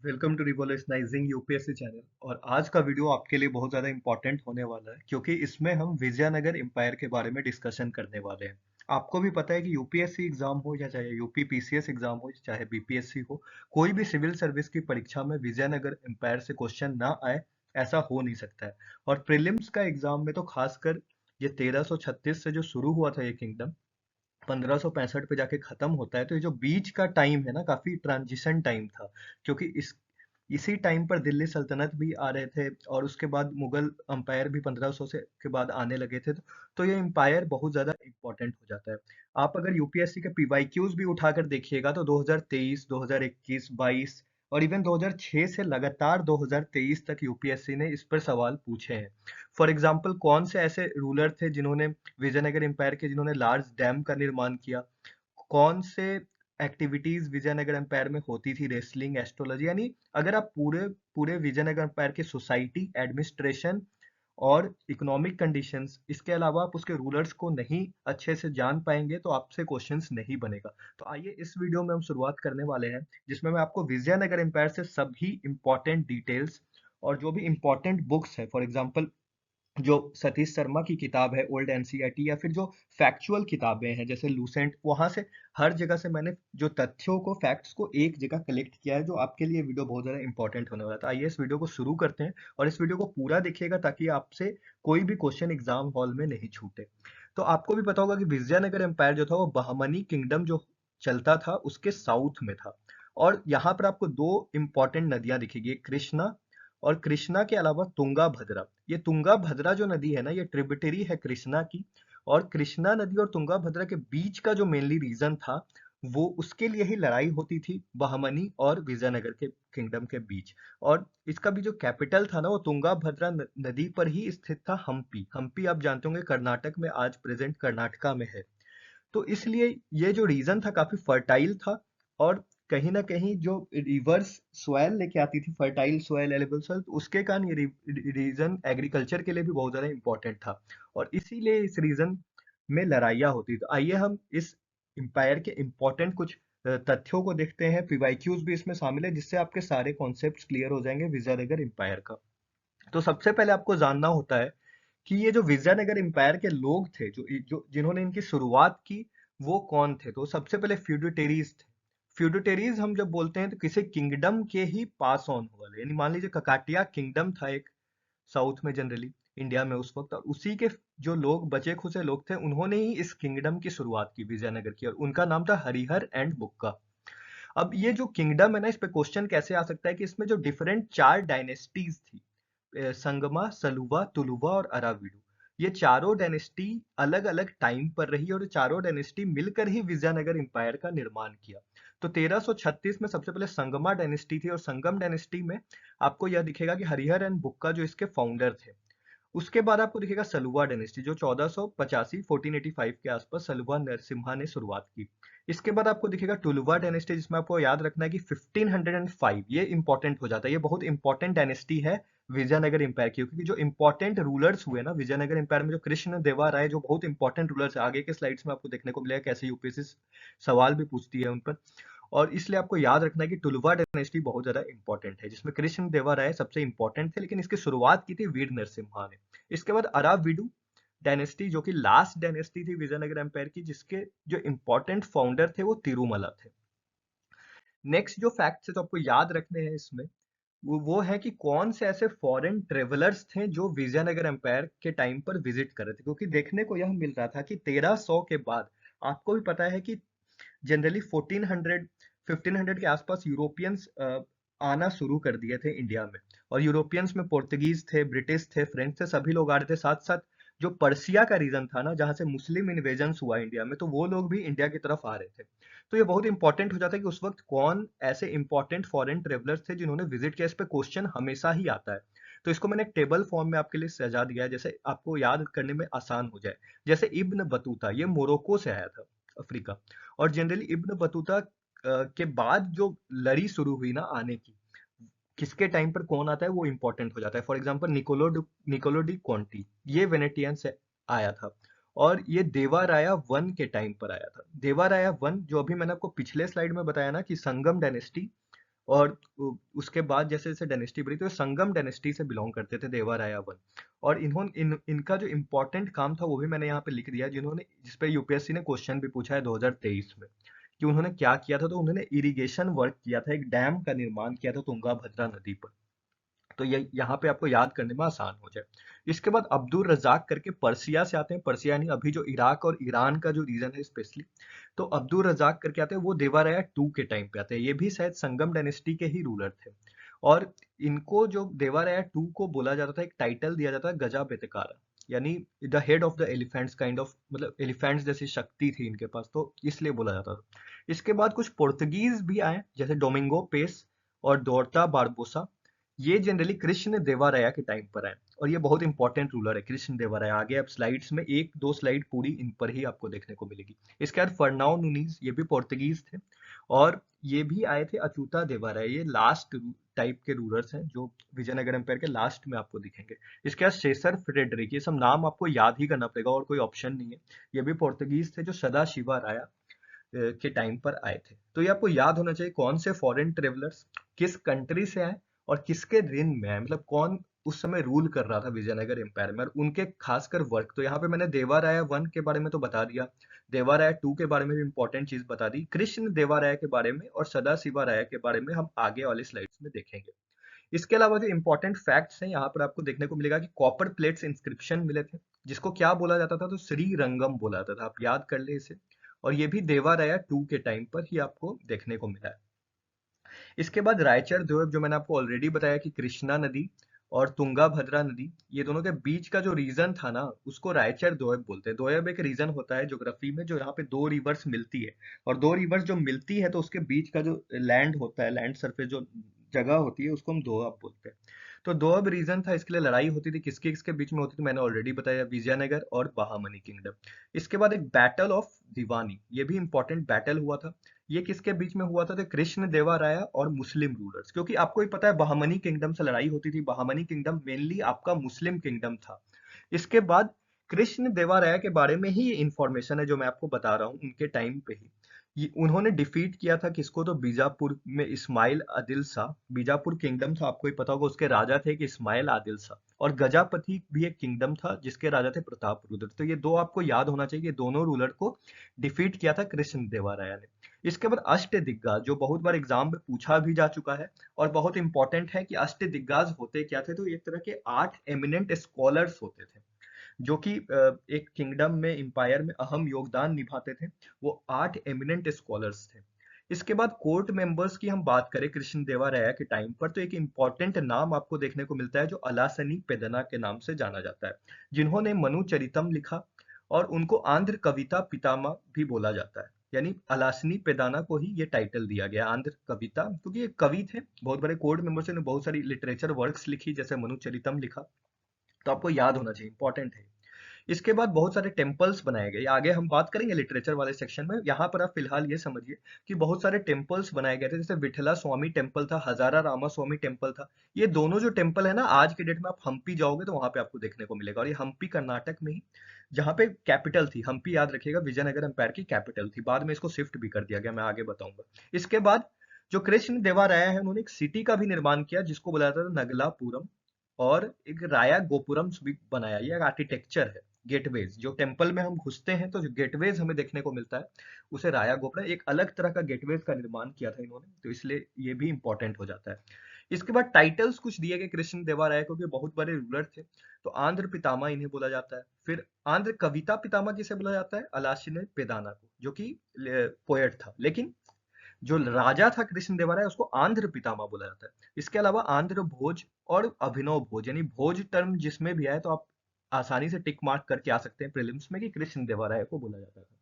Welcome to revolutionising UPSC channel. और आज का वीडियो आपके लिए बहुत ज़्यादा इंपॉर्टेंट होने वाला है क्योंकि इसमें हम विजयनगर एम्पायर के बारे में डिस्कशन करने वाले हैं। आपको भी पता है कि यूपीएससी एग्जाम हो या चाहे यूपी पीसीएस एग्जाम हो चाहे बीपीएससी हो, कोई भी सिविल सर्विस की परीक्षा में विजयनगर एम्पायर से क्वेश्चन ना आए ऐसा हो नहीं सकता है। और प्रीलिम्स का एग्जाम में तो खासकर ये 1336 से जो शुरू हुआ था ये किंगडम 1565 पे जाके खत्म होता है, तो ये जो बीच का टाइम है ना, काफी ट्रांजिशन टाइम था। क्योंकि इसी टाइम पर दिल्ली सल्तनत भी आ रहे थे और उसके बाद मुगल अंपायर भी 1500 से के बाद आने लगे थे। तो ये एम्पायर बहुत ज्यादा इंपॉर्टेंट हो जाता है। आप अगर यूपीएससी के पीवाईक्यूज भी उठाकर देखिएगा तो 2023, 2021, 22 और इवन 2006 से लगातार 2023 तक यूपीएससी ने इस पर सवाल पूछे हैं। फॉर एग्जाम्पल, कौन से ऐसे रूलर थे जिन्होंने विजयनगर एम्पायर के जिन्होंने लार्ज डैम का निर्माण किया, कौन से एक्टिविटीज विजयनगर एम्पायर में होती थी, रेसलिंग, एस्ट्रोलॉजी, यानी अगर आप पूरे पूरे विजयनगर एम्पायर की सोसाइटी, एडमिनिस्ट्रेशन और इकोनॉमिक कंडीशंस, इसके अलावा आप उसके रूलर्स को नहीं अच्छे से जान पाएंगे तो आपसे क्वेश्चंस नहीं बनेगा। तो आइए इस वीडियो में हम शुरुआत करने वाले हैं जिसमें मैं आपको विजयनगर एम्पायर से सभी इंपॉर्टेंट डिटेल्स और जो भी इंपॉर्टेंट बुक्स है, फॉर एग्जांपल जो सतीश शर्मा की किताब है ओल्ड एनसीईआरटी, या फिर जो फैक्चुअल किताबें हैं जैसे लूसेंट, वहां से हर जगह से मैंने जो तथ्यों को, फैक्ट्स को एक जगह कलेक्ट किया है, जो आपके लिए वीडियो बहुत ज्यादा इंपॉर्टेंट होने वाला था। आइए इस वीडियो को शुरू करते हैं और इस वीडियो को पूरा देखिएगा ताकि आपसे कोई भी क्वेश्चन एग्जाम हॉल में नहीं छूटे। तो आपको भी पता होगा कि विजयनगर एम्पायर जो था वो बहमनी किंगडम जो चलता था उसके साउथ में था। और यहाँ पर आपको दो इंपॉर्टेंट नदियां दिखेगी, एक कृष्णा और कृष्णा के अलावा तुंगा भद्रा। ये तुंगा भद्रा जो नदी है ना, ये ट्रिब्यूटरी है कृष्णा की। और कृष्णा नदी और तुंगा भद्रा के बीच का जो मेनली रीजन था, वो उसके लिए ही लड़ाई होती थी बहमनी और विजयनगर के किंगडम के बीच। और इसका भी जो कैपिटल था ना, वो तुंगा भद्रा नदी पर ही स्थित था, हम्पी। हम्पी आप जानते होंगे कर्नाटक में, आज प्रेजेंट कर्नाटका में है। तो इसलिए ये जो रीजन था काफी फर्टाइल था। और कहीं ना कहीं जो रिवर्स सॉइल लेके आती थी, फर्टाइल सॉइल, एलेबल सॉइल, तो उसके कारण ये रीजन एग्रीकल्चर के लिए भी बहुत ज्यादा इंपॉर्टेंट था। और इसीलिए इस रीजन में लड़ाइयाँ होती। तो आइए हम इस एम्पायर के इंपॉर्टेंट कुछ तथ्यों को देखते हैं। पीवाईक्यूज भी इसमें शामिल है जिससे आपके सारे कॉन्सेप्ट्स क्लियर हो जाएंगे विजयनगर एम्पायर का। तो सबसे पहले आपको जानना होता है कि ये जो विजयनगर एम्पायर के लोग थे, जो जो जिन्होंने इनकी शुरुआत की, वो कौन थे। तो सबसे पहले फ्यूडिटेरीज थे। फ्यूडिटेरीज हम जब बोलते हैं तो किसी किंगडम के ही पास ऑन वाले, यानी मान लीजिए ककाटिया किंगडम था एक साउथ में, जनरली इंडिया में उस वक्त, और उसी के जो लोग, बचे खुचे लोग थे, उन्होंने ही इस किंगडम की शुरुआत की विजयनगर की, और उनका नाम था हरिहर एंड बुक्का। अब ये जो किंगडम है ना, इस पे क्वेश्चन कैसे आ सकता है कि इसमें जो डिफरेंट चार डायनेस्टीज थी, संगमा, सलुवा, तुलुवा और अराविडु, ये चारों डायनेस्टी अलग अलग टाइम पर रही और ये चारों डायनेस्टी मिलकर ही विजयनगर एम्पायर का निर्माण किया। तो 1336 में सबसे पहले संगमा डायनेस्टी थी, और संगम डायनेस्टी में आपको यह दिखेगा कि हरिहर एंड बुक्का जो इसके फाउंडर थे। उसके बाद आपको दिखेगा सलुवा डायनेस्टी, जो 1485 1485 के आसपास सलुवा नरसिम्हा ने शुरुआत की। इसके बाद आपको दिखेगा टुलुवा डायनेस्टी, जिसमें आपको याद रखना है कि 1505, ये इंपॉर्टेंट हो जाता है, ये बहुत इंपॉर्टेंट डायनेस्टी है विजयनगर एम्पायर की, क्योंकि जो इंपॉर्टेंट रूलर्स हुए ना विजयनगर एम्पायर में, जो कृष्ण देवा राय, जो बहुत इंपॉर्टेंट रूलर्स है, आगे के स्लाइड्स में आपको देखने को मिलेगा कैसे यूपीएससी सवाल भी पूछती है उन पर। और इसलिए आपको याद रखना है कि टुलुवा डायनेस्टी बहुत ज्यादा इंपॉर्टेंट है, जिसमें कृष्ण देवा राय सबसे इंपॉर्टेंट थे, लेकिन इसकी शुरुआत की थी वीर नरसिम्हा ने। इसके बाद अराविडु डायनेस्टी, जो कि लास्ट डायनेस्टी थी विजयनगर एम्पायर की, जिसके जो इंपॉर्टेंट फाउंडर थे वो तिरुमला थे। नेक्स्ट जो फैक्ट्स है तो आपको याद रखने हैं इसमें, वो है कि कौन से ऐसे फॉरेन ट्रेवलर्स थे जो विजयनगर एम्पायर के टाइम पर विजिट कर रहे थे। क्योंकि देखने को यह मिल रहा था कि 1300 के बाद, आपको भी पता है कि जनरली 1400 1500 के आसपास यूरोपियंस आना शुरू कर दिए थे इंडिया में। और यूरोपियंस में पोर्तुगीज थे, ब्रिटिश थे, फ्रेंच थे, सभी लोग आ रहे थे। साथ साथ जो पर्सिया का रीजन था ना, जहां से मुस्लिम इन्वेजन हुआ इंडिया में, तो वो लोग भी इंडिया की तरफ आ रहे थे। तो ये बहुत इंपॉर्टेंट हो जाता है कि उस वक्त कौन ऐसे इंपॉर्टेंट फॉरेन ट्रेवलर्स थे जिन्होंने विजिट किया। इस पे क्वेश्चन हमेशा ही आता है। तो इसको मैंने एक टेबल फॉर्म में आपके लिए सजा दिया है, जैसे आपको याद करने में आसान हो जाए। जैसे इब्न बतूता, ये मोरक्को से आया था, अफ्रीका। और जनरली इब्न बतूता के बाद जो लड़ी शुरू हुई ना आने की, किसके टाइम पर कौन आता है वो इंपॉर्टेंट हो जाता है। फॉर एग्जांपल निकोलो डी क्वांटी, ये वेनेटियन से आया था। और ये देवाराया वन के टाइम पर आया था। देवाराया वन, जो अभी मैंने आपको पिछले स्लाइड में बताया ना कि संगम डायनेस्टी और उसके बाद जैसे जैसे डायनेस्टी बनी तो ये संगम डायनेस्टी से बिलोंग करते थे देवराया वन। और इनका जो इम्पोर्टेंट काम था वो भी मैंने यहाँ पे लिख दिया, जिसपे यूपीएससी ने क्वेश्चन भी पूछा है 2023 में, कि उन्होंने क्या किया था। तो उन्होंने इरिगेशन वर्क किया था, एक डैम का निर्माण किया था तुंगा भद्रा नदी पर। तो ये यहाँ पे आपको याद करने में आसान हो जाए। इसके बाद अब्दुल रजाक करके पर्सिया से आते हैं। पर्सिया यानी अभी जो इराक और ईरान का जो रीजन है स्पेशली। तो अब्दुल रजाक करके आते हैं, वो देवाराया टू के टाइम पे आते हैं। ये भी शायद संगम डायनेस्टी के ही रूलर थे। और इनको जो देवाराया टू को बोला जाता था, एक टाइटल दिया जाता है गजा बेतकारा, यानी the head of the elephants kind of, मतलब एलिफेंट्स जैसी शक्ति थी इनके पास, तो इसलिए बोला जाता था। इसके बाद कुछ पुर्तगीज भी आए, जैसे डोमिंगो पेस और डोर्ता बारबोसा। ये जनरली कृष्ण देवाराया के टाइम पर आए, और ये बहुत इंपॉर्टेंट रूलर है कृष्ण देवाराया। आगे आप स्लाइड्स में एक दो स्लाइड पूरी इन पर ही आपको देखने को मिलेगी। इसके बाद फर्नाओ नुनीज, ये भी पोर्तुगीज थे। और ये भी आए थे अचूता देवाराया। ये लास्ट टाइप के रूलर्स हैं जो विजयनगर एम्पायर के लास्ट में आपको दिखेंगे। इसके बाद सेसर फ्रेडरिक, ये सब नाम आपको याद ही करना पड़ेगा और कोई ऑप्शन नहीं है। ये भी पोर्तुगीज थे जो सदा शिवा राया के टाइम पर आए थे। तो ये आपको याद होना चाहिए कौन से फॉरेन ट्रेवलर्स किस कंट्री से आए और किसके दिन में आए, मतलब कौन उस समय रूल कर रहा था विजयनगर एम्पायर में, और उनके खासकर वर्क। तो यहाँ पे मैंने देवाराया वन के बारे में तो बता दिया, देवाराया टू के बारे में भी इंपॉर्टेंट चीज बता दी, कृष्ण देवाराया के बारे में और सदा शिवा राया के बारे में हम आगे वाले स्लाइड्स में देखेंगे। इसके अलावा जो इंपॉर्टेंट फैक्ट्स हैं यहाँ पर आपको देखने को मिलेगा कि कॉपर प्लेट्स इंस्क्रिप्शन मिले थे, जिसको क्या बोला जाता था, तो श्री रंगम बोला जाता था। आप याद कर ले इसे। और ये भी देवाराया टू के टाइम पर ही आपको देखने को मिला है। इसके बाद रायचर द्वीप, जो मैंने आपको ऑलरेडी बताया कि कृष्णा नदी और तुंगा भद्रा नदी, ये दोनों के बीच का जो रीजन था ना, उसको रायचर द्वीप बोलते हैं। द्वीप एक रीजन होता है ज्योग्राफी में जो यहाँ पे दो रिवर्स मिलती है, और दो रिवर्स जो मिलती है तो उसके बीच का जो लैंड होता है, लैंड सरफेस जो जगह होती है, उसको हम दोअब बोलते हैं। तो दोअब रीजन था, इसके लिए लड़ाई होती थी। किसके किसके बीच में होती थी मैंने ऑलरेडी बताया, विजयनगर और बहामनी किंगडम। इसके बाद एक बैटल ऑफ दीवानी, ये भी इंपॉर्टेंट बैटल हुआ था। ये किसके बीच में हुआ था, तो कृष्ण देवाराया और मुस्लिम रूलर्स। क्योंकि आपको ही पता है बहामनी किंगडम से लड़ाई होती थी। बहामनी किंगडम मेनली आपका मुस्लिम किंगडम था। इसके बाद कृष्ण देवाराया के बारे में ही ये इंफॉर्मेशन है जो मैं आपको बता रहा हूँ, उनके टाइम पे ही ये उन्होंने डिफीट किया था किसको, तो बीजापुर में इस्माइल आदिल शाह। बीजापुर किंगडम था, आपको ही पता होगा, उसके राजा थे कि इस्माइल आदिल शाह। और गजापति भी एक किंगडम था जिसके राजा थे प्रताप रुद्र। तो ये दो आपको याद होना चाहिए, ये दोनों रूलर को डिफीट किया था कृष्ण देवाराया ने। इसके बाद अष्टदिग्गज, जो बहुत बार एग्जाम में पूछा भी जा चुका है और बहुत इंपॉर्टेंट है कि अष्टदिग्गज होते क्या थे। तो एक तरह के 8 एमिनेंट स्कॉलर्स होते थे जो कि एक किंगडम में, एम्पायर में अहम योगदान निभाते थे। वो 8 एमिनेंट स्कॉलर्स थे। इसके बाद कोर्ट मेंबर्स की हम बात करें कृष्ण देवाराया के टाइम पर, तो एक इंपॉर्टेंट नाम आपको देखने को मिलता है जो अलासनी पेदना के नाम से जाना जाता है, जिन्होंने मनु चरितम लिखा। और उनको आंध्र कविता पितामह भी बोला जाता है, यानी अलासनी पेदाना को ही ये टाइटल दिया गया आंध्र कविता, क्योंकि ये कवि थे, बहुत बड़े कोर्ट मेंबर्स ने बहुत सारी लिटरेचर वर्क्स लिखी, जैसे मनु चरितम लिखा। तो आपको याद होना चाहिए, इंपॉर्टेंट है। इसके बाद बहुत सारे टेम्पल्स बनाए गए, आगे हम बात करेंगे लिटरेचर वाले सेक्शन में। यहाँ पर आप फिलहाल ये समझिए कि बहुत सारे टेम्पल्स बनाए गए थे, जैसे विठला स्वामी टेम्पल था, हजारा रामा स्वामी टेम्पल था। ये दोनों जो टेम्पल है ना, आज के डेट में आप हम्पी जाओगे तो वहां पे आपको देखने को मिलेगा। और ये हम्पी कर्नाटक में ही, जहाँ पे कैपिटल थी हम्पी, याद रखिएगा विजयनगर एम्पायर की कैपिटल थी। बाद में इसको शिफ्ट भी कर दिया गया, मैं आगे बताऊंगा। इसके बाद जो कृष्ण देवाराया है, उन्होंने एक सिटी का भी निर्माण किया जिसको बुलाया था नगलापुरम। और एक राया गोपुरम भी बनाया, ये आर्किटेक्चर है। गेटवेज, जो टेम्पल में हम घुसते हैं तो जो गेटवेज हमें देखने को मिलता है, उसे राया गोपुरम, एक अलग तरह का गेटवेज का निर्माण किया था इन्होंने, तो इसलिए ये भी इंपॉर्टेंट हो जाता है। इसके बाद टाइटल्स कुछ दिए गए कृष्ण देवराय को, क्योंकि बहुत बड़े रूलर थे। तो आंध्र पितामह इन्हें बोला जाता है। फिर आंध्र कविता पितामह किसे बोला जाता है, अलाशिने पेदाना को, जो कि पोएट था। लेकिन जो राजा था कृष्ण देवराय, उसको आंध्र पितामह बोला जाता है। इसके अलावा आंध्र भोज और अभिनव भोज, यानी भोज टर्म जिसमें भी आए तो आप आसानी से टिक मार्क करके आ सकते हैं प्रीलिम्स में कि कृष्ण देवराय को बोला जाता था।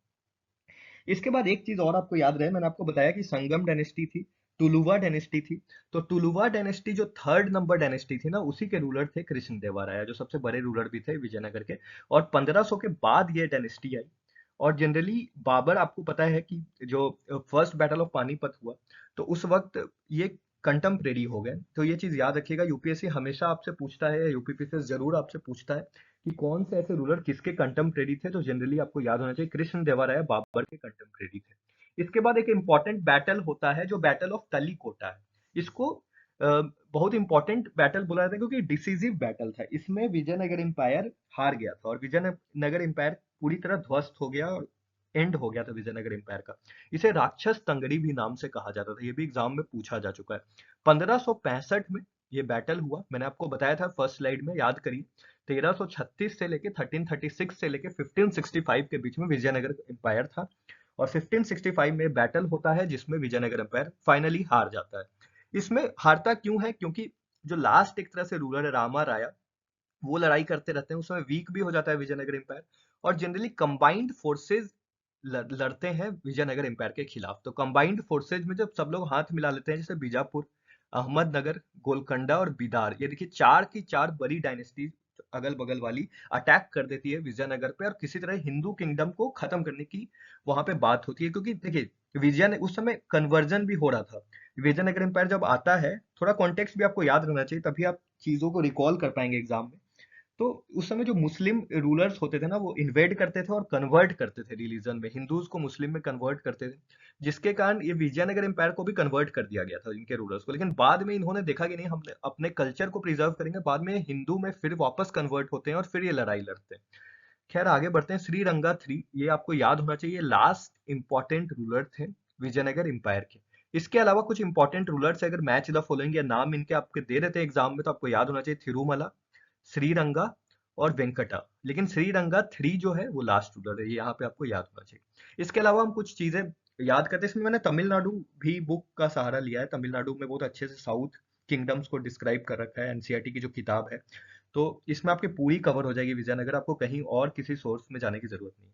इसके बाद एक चीज और आपको याद रहे, मैंने आपको बताया कि संगम डायनेस्टी थी, टुलुवा डायनेस्टी थी। तो टुलुवा डायनेस्टी जो थर्ड नंबर डायनेस्टी थी ना, उसी के रूलर थे कृष्ण देवराय, जो सबसे बड़े रूलर भी थे विजयनगर के। और 1500 के बाद ये डायनेस्टी आई। और जनरली बाबर, आपको पता है कि जो फर्स्ट बैटल ऑफ पानीपत हुआ, तो उस वक्त ये कंटेम्परेरी हो गए। तो ये चीज याद रखिएगा, यूपीएससी हमेशा आपसे पूछता है, यूपीपीसी जरूर आपसे पूछता है कि कौन से ऐसे रूलर किसके कंटेम्परेरी थे। तो जनरली आपको याद होना चाहिए कृष्ण देवराय बाबर के कंटेम्परेरी थे। इसके बाद एक इंपॉर्टेंट बैटल होता है जो बैटल ऑफ तलीकोटा है। इसको बहुत इंपॉर्टेंट बैटल बोला जाता है क्योंकि डिसीजिव बैटल था। इसमें विजयनगर एम्पायर हार गया था और विजयनगर एम्पायर पूरी तरह ध्वस्त हो गया और एंड हो गया था विजयनगर एम्पायर का। इसे राक्षस तंगड़ी भी नाम से कहा जाता था, ये भी एग्जाम में पूछा जा चुका है। 1565 में ये बैटल हुआ, मैंने आपको बताया था फर्स्ट स्लाइड में, याद करिए। 1336 से लेके 1336 से लेके 1565 के बीच में विजयनगर एम्पायर था और 1565 में बैटल होता है जिसमें विजयनगर एम्पायर फाइनली हार जाता है। इसमें हारता क्यों है? क्योंकि जो लास्ट एक तरह से रूलर है रामा राया, वो लड़ाई करते रहते हैं, उस समय वीक भी हो जाता है विजयनगर एम्पायर और जनरली कंबाइंड फोर्सेस लड़ते हैं विजयनगर एम्पायर के खिलाफ। तो कंबाइंड फोर्सेज में जब सब लोग हाथ मिला लेते हैं, जैसे बीजापुर, अहमदनगर, गोलकंडा और बिदार, ये देखिए चार की चार बड़ी डायनेस्टी अगल बगल वाली अटैक कर देती है विजयनगर पे और किसी तरह हिंदू किंगडम को खत्म करने की वहां पे बात होती है। क्योंकि देखिए विजय उस समय कन्वर्जन भी हो रहा था। विजयनगर एम्पायर जब आता है, थोड़ा कॉन्टेक्स्ट भी आपको याद रहना चाहिए, तभी आप चीजों को रिकॉल कर पाएंगे एग्जाम में। तो उस समय जो मुस्लिम रूलर्स होते थे ना, वो इन्वेड करते थे और कन्वर्ट करते थे रिलीजन में, हिंदूज को मुस्लिम में कन्वर्ट करते थे, जिसके कारण ये विजयनगर एम्पायर को भी कन्वर्ट कर दिया गया था इनके रूलर्स को। लेकिन बाद में इन्होंने देखा कि नहीं, हम अपने कल्चर को प्रिजर्व करेंगे, बाद में हिंदू में फिर वापस कन्वर्ट होते हैं और फिर ये लड़ाई लड़ते हैं। खैर आगे बढ़ते हैं। श्रीरंगा थ्री, ये आपको याद होना चाहिए, लास्ट इंपॉर्टेंट रूलर थे विजयनगर एम्पायर के। इसके अलावा कुछ इंपॉर्टेंट रूलर्स अगर मैच द फॉलोइंग या नाम इनके आपके दे देते हैं एग्जाम में, तो आपको याद होना चाहिए थिरुमला, श्रीरंगा और वेंकटा। लेकिन श्रीरंगा थ्री जो है वो लास्ट रूलर है, ये यहाँ पे आपको याद होना चाहिए। इसके अलावा हम कुछ चीजें याद करते हैं। इसमें मैंने तमिलनाडु भी बुक का सहारा लिया है। तमिलनाडु में बहुत अच्छे से साउथ किंगडम्स को डिस्क्राइब कर रखा है, एनसीईआरटी की जो किताब है। तो इसमें आपकी पूरी कवर हो जाएगी विजयनगर, आपको कहीं और किसी सोर्स में जाने की जरूरत नहीं।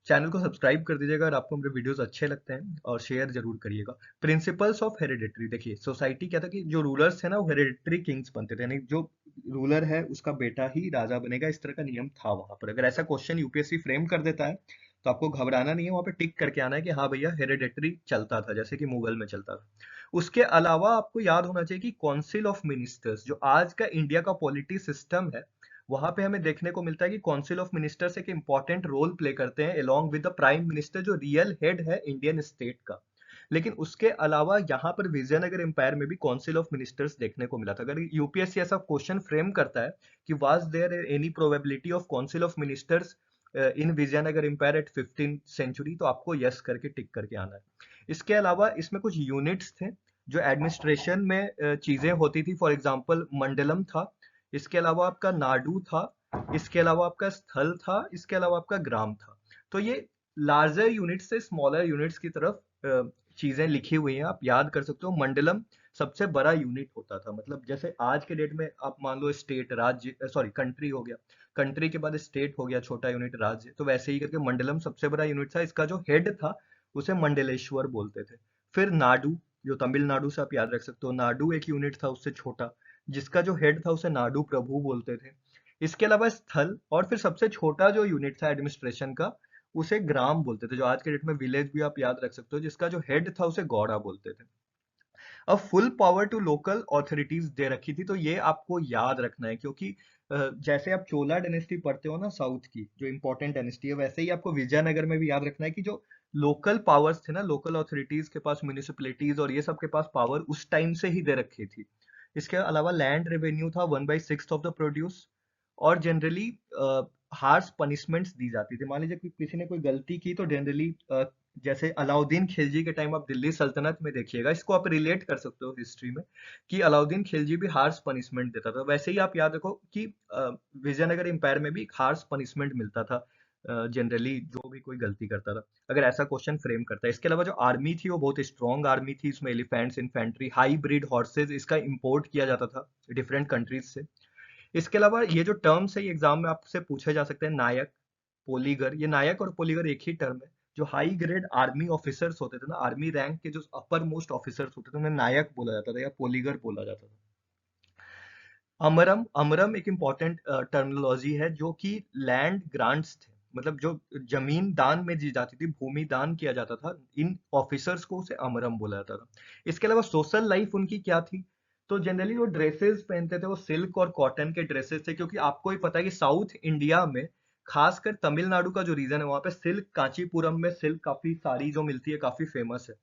चैनल को सब्सक्राइब कर दीजिएगा अगर आपको मेरे वीडियोस अच्छे लगते हैं और शेयर जरूर करिएगा। प्रिंसिपल्स ऑफ हेरिडिटरी, देखिए सोसाइटी क्या था कि जो रूलर्स थे ना वो हेरिडिटरी किंग्स बनते थे, यानी जो रूलर है उसका बेटा ही राजा बनेगा, इस तरह का नियम था वहां पर। अगर ऐसा क्वेश्चन यूपीएससी फ्रेम कर देता है तो आपको घबराना नहीं है, वहां पे टिक करके आना है कि हाँ भैया हेरिडिटरी चलता था, जैसे कि मुगल में चलता था। उसके अलावा आपको याद होना चाहिए कि काउंसिल ऑफ मिनिस्टर्स, जो आज का इंडिया का पॉलिटी सिस्टम है, वहां पे हमें देखने को मिलता है कि काउंसिल ऑफ मिनिस्टर्स एक इंपॉर्टेंट रोल प्ले करते हैं along with the prime minister, जो रियल हेड है इंडियन स्टेट का। लेकिन उसके अलावा यहाँ पर विजयनगर एम्पायर में भी काउंसिल ऑफ मिनिस्टर्स देखने को मिला था। अगर यूपीएससी ऐसा क्वेश्चन फ्रेम करता है कि was there any probability of council of ministers in Vijayanagara empire at 15th century, तो आपको यस करके टिक करके आना है। इसके अलावा इसमें कुछ यूनिट्स थे जो एडमिनिस्ट्रेशन में चीजें होती थी, फॉर एग्जाम्पल मंडलम था, इसके अलावा आपका नाडू था, इसके अलावा आपका स्थल था, इसके अलावा आपका ग्राम था। तो ये लार्जर यूनिट से स्मॉलर यूनिट्स की तरफ चीजें लिखी हुई हैं, आप याद कर सकते हो। मंडलम सबसे बड़ा यूनिट होता था, मतलब जैसे आज के डेट में आप मान लो स्टेट, राज्य, सॉरी कंट्री हो गया, कंट्री के बाद स्टेट हो गया छोटा यूनिट राज्य, तो वैसे ही करके मंडलम सबसे बड़ा यूनिट था। इसका जो हेड था उसे मंडलेश्वर बोलते थे। फिर नाडू, जो तमिलनाडु से आप याद रख सकते हो, नाडु एक यूनिट था उससे छोटा, जिसका जो हेड था उसे नाडु प्रभु बोलते थे। इसके अलावा स्थल, और फिर सबसे छोटा जो यूनिट था एडमिनिस्ट्रेशन का, उसे ग्राम बोलते थे, जो आज के डेट में विलेज भी आप याद रख सकते हो, जिसका जो हेड था उसे गौड़ा बोलते थे। अब full power to local authorities दे रखी थी, तो ये आपको याद रखना है क्योंकि जैसे आप चोला डायनेस्टी पढ़ते हो ना साउथ की, जो इंपॉर्टेंट डायनेस्टी है, वैसे ही आपको विजयनगर में भी याद रखना है कि जो लोकल पावर्स थे ना, लोकल ऑथोरिटीज के पास, म्यूनिसिपैलिटीज और ये सब के पास पावर उस टाइम से ही दे रखी थी। इसके अलावा लैंड रेवेन्यू था 1/6 ऑफ द प्रोड्यूस, और जनरली हार्श पनिशमेंट्स दी जाती थी। मान लीजिए कि किसी ने कोई गलती की तो जनरली जैसे अलाउद्दीन खिलजी के टाइम आप दिल्ली सल्तनत में देखिएगा, इसको आप रिलेट कर सकते हो हिस्ट्री में, कि अलाउद्दीन खिलजी भी हार्श पनिशमेंट देता था। वैसे ही आप याद रखो कि विजयनगर एम्पायर में भी हार्श पनिशमेंट मिलता था जनरली जो भी कोई गलती करता था, अगर ऐसा क्वेश्चन फ्रेम करता है। इसके अलावा जो आर्मी थी वो बहुत स्ट्रॉन्ग आर्मी थी, इसमें elephants, infantry, high breed horse's, इसका इंपोर्ट किया जाता था डिफरेंट कंट्रीज से। इसके अलावा ये जो टर्म्स है, ये एग्जाम में आपसे पूछे जा सकते हैं, नायक, पोलीगर। ये नायक और पोलीगर एक ही टर्म है। जो हाई ग्रेड आर्मी ऑफिसर्स होते थे ना, आर्मी रैंक के जो अपर मोस्ट ऑफिसर्स होते थे, उन्हें नायक बोला जाता था या पोलीगर बोला जाता था। अमरम, अमरम एक इंपॉर्टेंट टर्मिनोलॉजी है, जो कि लैंड ग्रांट्स थे, मतलब जो जमीन दान में दी जाती थी, भूमि दान किया जाता था, इन ऑफिसर्स को उसे अमरम बोला जाता था। इसके अलावा सोशल लाइफ उनकी क्या थी, तो जनरली वो ड्रेसेस पहनते थे वो सिल्क और कॉटन के ड्रेसेस थे, क्योंकि आपको ही पता है कि साउथ इंडिया में, खासकर तमिलनाडु का जो रीजन है, वहां पे सिल्क, कांचीपुरम में सिल्क काफी सारी जो मिलती है काफी फेमस है।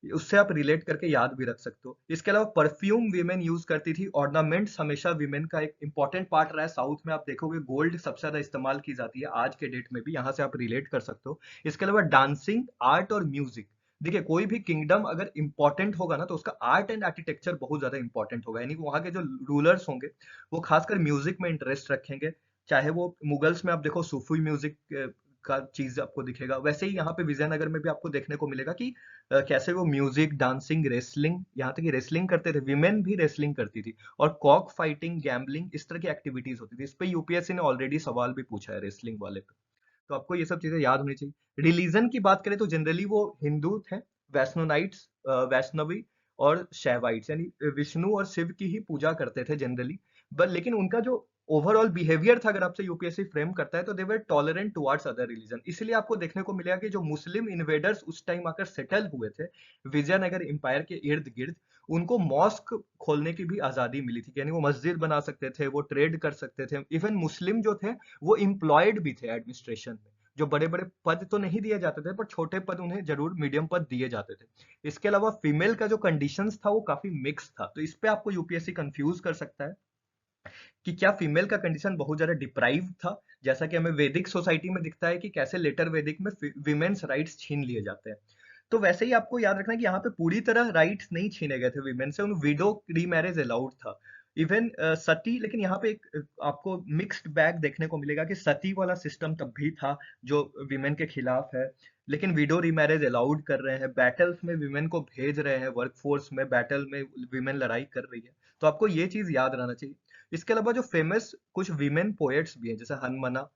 उससे आप रिलेट करके याद भी रख सकते हो। इसके अलावा परफ्यूम वीमेन यूज करती थी, ऑर्नामेंट्स हमेशा वीमेन का एक इंपॉर्टेंट पार्ट रहा है। साउथ में आप देखोगे गोल्ड सबसे ज्यादा इस्तेमाल की जाती है आज के डेट में भी, यहाँ से आप रिलेट कर सकते हो। इसके अलावा डांसिंग, आर्ट और म्यूजिक। देखिए कोई भी किंगडम अगर इंपॉर्टेंट होगा ना तो उसका आर्ट एंड आर्किटेक्चर बहुत ज्यादा इंपॉर्टेंट होगा, यानी वहाँ के जो रूलर्स होंगे वो खासकर म्यूजिक में इंटरेस्ट रखेंगे। चाहे वो मुगल्स में आप देखो सूफी म्यूजिक का चीज आपको दिखेगा, वैसे ही यहाँ पे विजयनगर में भी आपको देखने को मिलेगा कि कैसे वो म्यूजिक, डांसिंग, रेसलिंग, यहाँ तक कि रेसलिंग करते थे, विमेन भी रेसलिंग करती थी, और कॉक फाइटिंग, गैम्बलिंग, इस तरह की एक्टिविटीज होती थी। इस पे यूपीएससी ने ऑलरेडी सवाल भी पूछा है रेसलिंग वाले पे, तो आपको ये सब चीजें याद होनी चाहिए। रिलीजन की बात करें तो जनरली वो हिंदू थे, वैष्णोनाइट्स, वैष्णवी और शैवाइट्स, यानी विष्णु और शिव की ही पूजा करते थे जनरली। बट लेकिन उनका जो ओवरऑल बिहेवियर था, अगर आपसे यूपीएससी फ्रेम करता है, तो दे वर टॉलरेंट टुवर्ड्स अदर रिलीजन। इसलिए आपको देखने को मिलेगा कि जो मुस्लिम इन्वेडर्स उस टाइम आकर सेटल हुए थे विजयनगर एम्पायर के इर्द गिर्द, उनको मॉस्क खोलने की भी आजादी मिली थी, यानी वो मस्जिद बना सकते थे, वो ट्रेड कर सकते थे। इवन मुस्लिम जो थे वो एम्प्लॉयड भी थे एडमिनिस्ट्रेशन में, जो बड़े बड़े पद तो नहीं दिए जाते थे पर छोटे पद उन्हें जरूर मीडियम पद दिए जाते थे। इसके अलावा फीमेल का जो कंडीशंस था वो काफी मिक्स था, तो इस पे आपको यूपीएससी कंफ्यूज कर सकता है कि क्या फीमेल का कंडीशन बहुत ज्यादा डिप्राइव था, जैसा कि हमें वैदिक सोसाइटी में दिखता है कि कैसे लेटर वैदिक में विमेन्स राइट्स छीन लिए जाते हैं। तो वैसे ही आपको याद रखना कि यहाँ पे पूरी तरह राइट्स नहीं छीने गए थे विमेन से, उन विडो रीमैरिज अलाउड था। इवन सती, लेकिन यहाँ पे एक आपको मिक्स्ड बैग देखने को मिलेगा कि सती वाला सिस्टम तब भी था जो विमेन के खिलाफ है, लेकिन विडो रीमैरिज अलाउड कर रहे हैं, बैटल्स में विमेन को भेज रहे हैं, वर्कफोर्स में बैटल में विमेन लड़ाई कर रही है। तो आपको ये चीज याद रहना चाहिए। इसके अलावा जो फेमस कुछ विमेन पोएट्स भी हैं जैसे हनमना,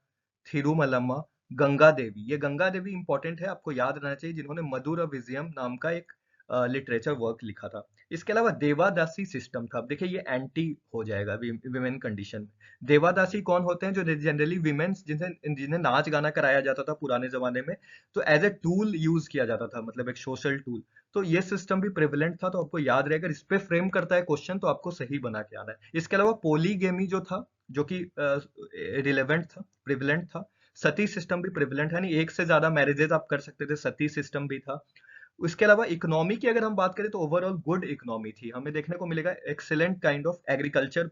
थिरुमलम्मा, गंगा देवी, ये गंगा देवी इंपॉर्टेंट है, आपको याद रहना चाहिए, जिन्होंने मधुर विजयम नाम का एक लिटरेचर वर्क लिखा था। इसके अलावा देवादासी सिस्टम था। अब देखिए ये एंटी हो जाएगा विमेन कंडीशन में। देवादासी कौन होते हैं? जो जनरली विमेन जिन्हें जिन्हें नाच गाना कराया जाता था पुराने जमाने में, तो एज ए टूल यूज किया जाता था, मतलब एक सोशल टूल। तो ये सिस्टम भी प्रेवलेंट था, तो आपको याद रहेगा, इस पे फ्रेम करता है क्वेश्चन तो आपको सही बना के आना है। इसके अलावा पोलीगेमी जो था, जो कि रिलेवेंट था, प्रिविलेंट था। सती सिस्टम भी प्रिविलेंट है, यानी एक से ज्यादा मैरिजेस आप कर सकते थे, सती सिस्टम भी था। उसके अलावा इकोनॉमी की अगर हम बात करें तो ओवरऑल गुड इकोनॉमी थी, हमें देखने को मिलेगा एक्सेलेंट काइंड ऑफ एग्रीकल्चर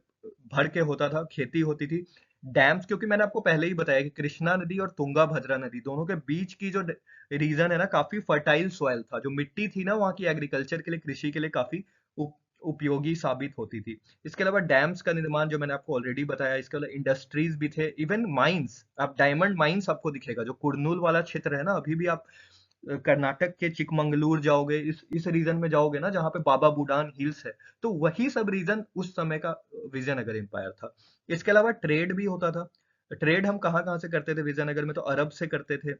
भर के होता था, खेती होती थी। डैम्स, क्योंकि मैंने आपको पहले ही बताया कि कृष्णा नदी और तुंगा भद्रा नदी दोनों के बीच की जो रीजन है ना, काफी फर्टाइल सॉइल था, जो मिट्टी थी ना वहाँ की एग्रीकल्चर के लिए, कृषि के लिए काफी उपयोगी साबित होती थी। इसके अलावा डैम्स का निर्माण जो मैंने आपको ऑलरेडी बताया, इसके अलावा इंडस्ट्रीज भी थे, इवन माइंस, आप डायमंड माइंस आपको दिखेगा, जो कुर्नूल वाला क्षेत्र है ना, अभी भी आप कर्नाटक के चिकमंगलूर जाओगे, इस रीजन में जाओगे ना जहाँ पे बाबा बुडान हिल्स है, तो वही सब रीजन उस समय का विजयनगर एम्पायर था। इसके अलावा ट्रेड भी होता था। ट्रेड हम कहाँ कहाँ से करते थे विजयनगर में? तो अरब से करते थे,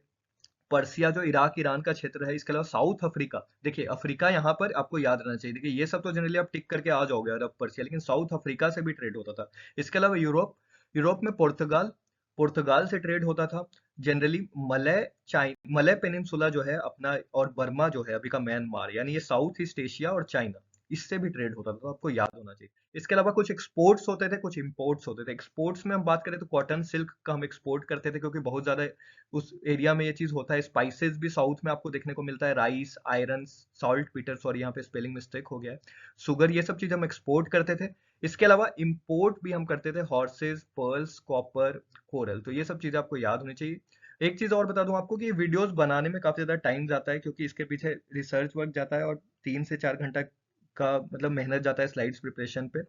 पर्सिया जो इराक ईरान का क्षेत्र है, इसके अलावा साउथ अफ्रीका। देखिए अफ्रीका यहाँ पर आपको याद रहना चाहिए, देखिए ये सब तो जनरली आप टिक करके आ जाओगे अरब पर्सिया, लेकिन साउथ अफ्रीका से भी ट्रेड होता था। इसके अलावा यूरोप, यूरोप में पुर्तगाल, पुर्तगाल से ट्रेड होता था। जनरली मलय पेनिनसुला जो है अपना, और बर्मा जो है अभी का म्यांमार, यानी ये साउथ ईस्ट एशिया और चाइना, इससे भी ट्रेड होता था, तो आपको याद होना चाहिए। इसके अलावा कुछ एक्सपोर्ट्स होते थे, कुछ इंपोर्ट्स होते थे। एक्सपोर्ट्स में हम बात करें तो कॉटन सिल्क का हम एक्सपोर्ट करते थे, क्योंकि बहुत ज्यादा उस एरिया में ये चीज होता है। स्पाइसेस भी साउथ में आपको देखने को मिलता है, rice, iron, salt Peter, sorry यहाँ पे स्पेलिंग मिस्टेक हो गया है, सुगर, ये सब चीज हम एक्सपोर्ट करते थे। इसके अलावा इंपोर्ट भी हम करते थे, हॉर्सेस, पर्ल्स, कॉपर, कोरल, तो ये सब चीजें आपको याद होनी चाहिए। एक चीज और बता दूं आपको कि वीडियोस बनाने में काफी ज्यादा टाइम जाता है, क्योंकि इसके पीछे रिसर्च वर्क जाता है और 3 से 4 घंटा का मतलब मेहनत जाता है स्लाइड्स प्रिपरेशन पे।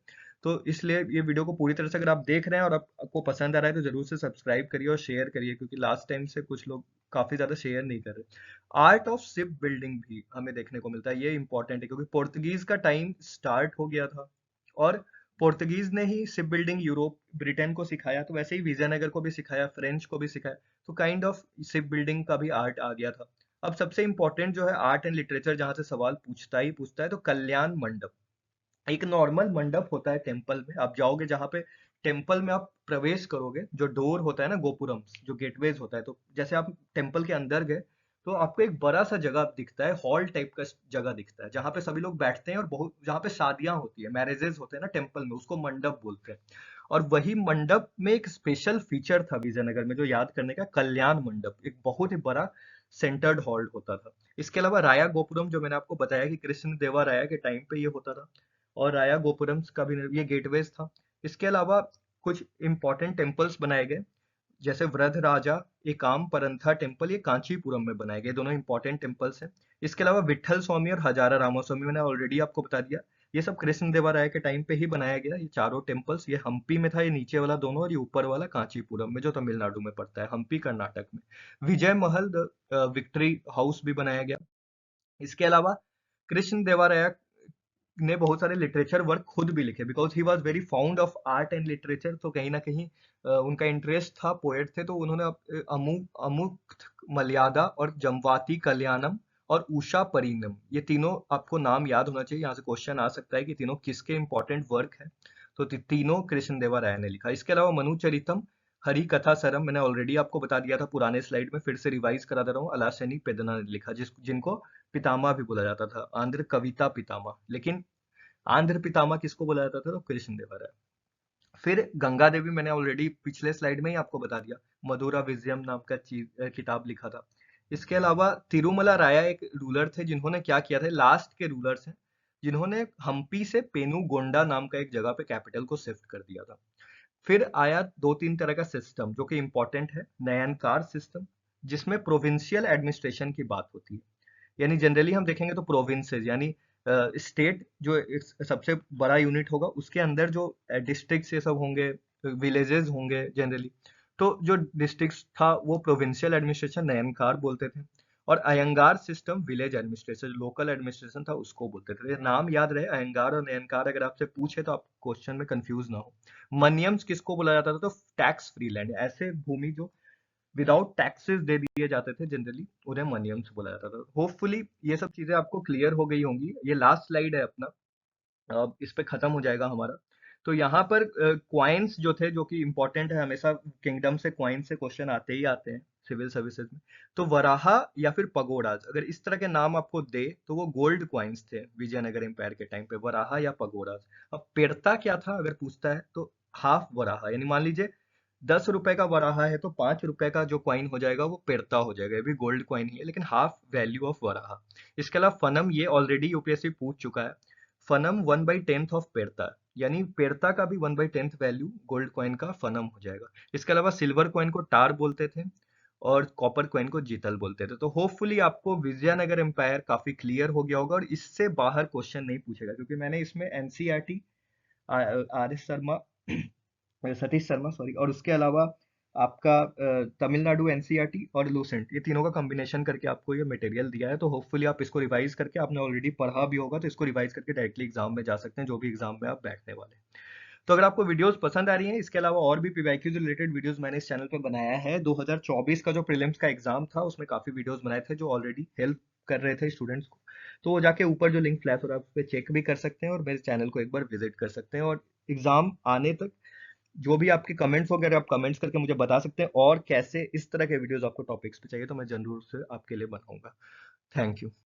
तो इसलिए ये वीडियो को पूरी तरह से अगर आप देख रहे हैं और आपको पसंद आ रहा है तो जरूर से सब्सक्राइब करिए और शेयर करिए, क्योंकि लास्ट टाइम से कुछ लोग काफी ज्यादा शेयर नहीं कर रहे। आर्ट ऑफ शिप बिल्डिंग भी हमें देखने को मिलता है, ये इंपॉर्टेंट है क्योंकि पोर्तुगीज का टाइम स्टार्ट हो गया था, और पोर्तुगीज ने ही शिप बिल्डिंग यूरोप ब्रिटेन को सिखाया, तो वैसे ही विजयनगर को भी सिखाया, फ्रेंच को भी सिखाया, तो काइंड ऑफ शिप बिल्डिंग का भी आर्ट आ गया था। अब सबसे इंपॉर्टेंट जो है आर्ट एंड लिटरेचर, जहां से सवाल पूछता है, तो कल्याण मंडप। एक नॉर्मल मंडप होता है टेम्पल में, आप जाओगे जहाँ पे टेम्पल में आप प्रवेश करोगे, जो डोर होता है ना, गोपुरम, जो गेटवेज होता है, तो जैसे आप टेम्पल के अंदर गए तो आपको एक बड़ा सा जगह दिखता है, हॉल टाइप का जगह दिखता है, जहाँ पे सभी लोग बैठते हैं, और बहुत जहाँ पे शादियां होती है, मैरिजेस होते हैं ना टेम्पल में, उसको मंडप बोलते हैं। और वही मंडप में एक स्पेशल फीचर था विजयनगर में जो याद करने का, कल्याण मंडप, एक बहुत ही बड़ा सेंटर्ड हॉल्ट होता था। इसके अलावा राया गोपुरम, जो मैंने आपको बताया कि कृष्ण देवा राया के टाइम पे ये होता था, और राया गोपुरम का भी ये गेटवेज था। इसके अलावा कुछ इंपॉर्टेंट टेम्पल्स बनाए गए, जैसे वृद्धराजा एकाम परंथा टेम्पल, ये कांचीपुरम में बनाए गए, दोनों इंपॉर्टेंट टेम्पल्स हैं। इसके अलावा विट्ठल स्वामी और हजारा रामास्वामी, मैंने ऑलरेडी आपको बता दिया, ये सब कृष्ण देवराय के टाइम पे ही बनाया गया। ये चारों टेम्पल्स, ये हम्पी में था, ये नीचे वाला दोनों, और ये ऊपर वाला कांचीपुरम में, जो तमिलनाडु में पड़ता है, हम्पी कर्नाटक में। विजय महल विक्ट्री हाउस भी बनाया गया। इसके अलावा कृष्ण देवराय ने बहुत सारे लिटरेचर वर्क खुद भी लिखे, because he was very found of art and literature. तो कहीं ना कहीं उनका इंटरेस्ट था, पोएट थे, तो उन्होंने अमुक्त मर्यादा और जमवाती कल्याणम और उषा परिणम, ये तीनों आपको नाम याद होना चाहिए, यहाँ से क्वेश्चन आ सकता है कि तीनों किसके इंपॉर्टेंट वर्क है। तो तीनों कृष्ण देवा राय ने लिखा। इसके अलावा मनुचरितम, हरि कथा सरम, मैंने ऑलरेडी आपको बता दिया था पुराने स्लाइड में, फिर से रिवाइज करा दे रहा हूँ, अलासनी पेदना ने लिखा, जिनको पितामह भी बोला जाता था, आंध्र कविता पितामह। लेकिन आंध्र पितामह किसको बोला जाता था? तो कृष्ण देवा राय। फिर गंगा देवी, मैंने ऑलरेडी पिछले स्लाइड में ही आपको बता दिया, मधुरा विजयम नाम का किताब लिखा था। इसके अलावा तिरुमला राया एक रूलर थे, जिन्होंने क्या किया था, लास्ट के रूलर्स हैं, जिन्होंने हम्पी से पेनुगोंडा नाम का एक जगह पे कैपिटल को शिफ्ट कर दिया था। फिर आया दो तीन तरह का सिस्टम जो कि इंपॉर्टेंट है। नयनकार सिस्टम, जिसमें प्रोविंशियल एडमिनिस्ट्रेशन की बात होती है, यानी जनरली हम देखेंगे तो प्रोविंसेस, यानी स्टेट जो सबसे बड़ा यूनिट होगा, उसके अंदर जो डिस्ट्रिक्ट्स ये सब होंगे, विलेजेस होंगे जनरली, तो जो डिस्ट्रिक्ट्स था वो प्रोविंशियल एडमिनिस्ट्रेशन नयनकार बोलते थे। और Iyengar system village administration, local administration था, उसको बोलते थे। ये नाम याद रहे, अयंगार और नयनकार, अगर आपसे पूछे तो आप क्वेश्चन में कंफ्यूज ना हो। मनियम्स किसको बोला जाता था? तो टैक्स फ्री लैंड, ऐसे भूमि जो विदाउट टैक्सेस दे दिए जाते थे, जनरली उन्हें मनियम्स बोला जाता था। होपफुली ये सब चीजें आपको क्लियर हो गई होंगी। ये लास्ट स्लाइड है अपना, अब इस पे खत्म हो जाएगा हमारा। तो यहाँ पर क्वाइंस जो थे, जो कि इंपॉर्टेंट है, हमेशा किंगडम से क्वाइन से क्वेश्चन आते ही आते हैं सिविल सर्विसेज में। तो वराहा या फिर पगोडाज, अगर इस तरह के नाम आपको दे तो वो गोल्ड क्वाइंस थे विजयनगर एम्पायर के टाइम पे, वराहा या पगोडाज। अब पेरता क्या था अगर पूछता है, तो हाफ वराहा, यानी मान लीजिए 10 रुपए का वराहा है, तो 5 रुपए का जो क्वाइन हो जाएगा वो पेरता हो जाएगा, ये भी गोल्ड क्वाइन ही है, लेकिन हाफ वैल्यू ऑफ वराहा। इसके अलावा फनम, ये ऑलरेडी यूपीएससी पूछ चुका है। फनम 1/10 ऑफ पेरता, यानी पेरता का भी 1/10 वैल्यू गोल्ड कॉइन का फनम हो जाएगा। इसके अलावा सिल्वर कॉइन को टार बोलते थे, और कॉपर कॉइन को जीतल बोलते थे। तो होपफुली आपको विजयनगर एम्पायर काफी क्लियर हो गया होगा, और इससे बाहर क्वेश्चन नहीं पूछेगा, क्योंकि मैंने इसमें NCERT, R S Sharma, Satish Sharma sorry, और उसके अलावा आपका तमिलनाडु एनसीईआरटी और लूसेंट, ये तीनों का कॉम्बिनेशन करके आपको ये मटेरियल दिया है। तो होपफुली आप इसको रिवाइज करके, आपने ऑलरेडी पढ़ा भी होगा, तो इसको रिवाइज करके डायरेक्टली एग्जाम में जा सकते हैं, जो भी एग्जाम में आप बैठने वाले हैं। तो अगर आपको वीडियोस पसंद आ रही हैं, इसके अलावा और भी पीवाईक्यू से रिलेटेड वीडियोस मैंने इस चैनल पे बनाया है। 2024 का जो प्रीलिम्स का एग्जाम था, उसमें काफी वीडियोस बनाए थे जो ऑलरेडी हेल्प कर रहे थे स्टूडेंट्स को। तो वो जाके ऊपर जो लिंक फ्लैश हो रहा है उस पर चेक भी कर सकते हैं, और मेरे चैनल को एक बार विजिट कर सकते हैं। और एग्जाम आने तक जो भी आपके कमेंट्स वगैरह, आप कमेंट्स करके मुझे बता सकते हैं, और कैसे इस तरह के वीडियोस आपको टॉपिक्स पे चाहिए, तो मैं जरूर से आपके लिए बनाऊंगा। Thank you.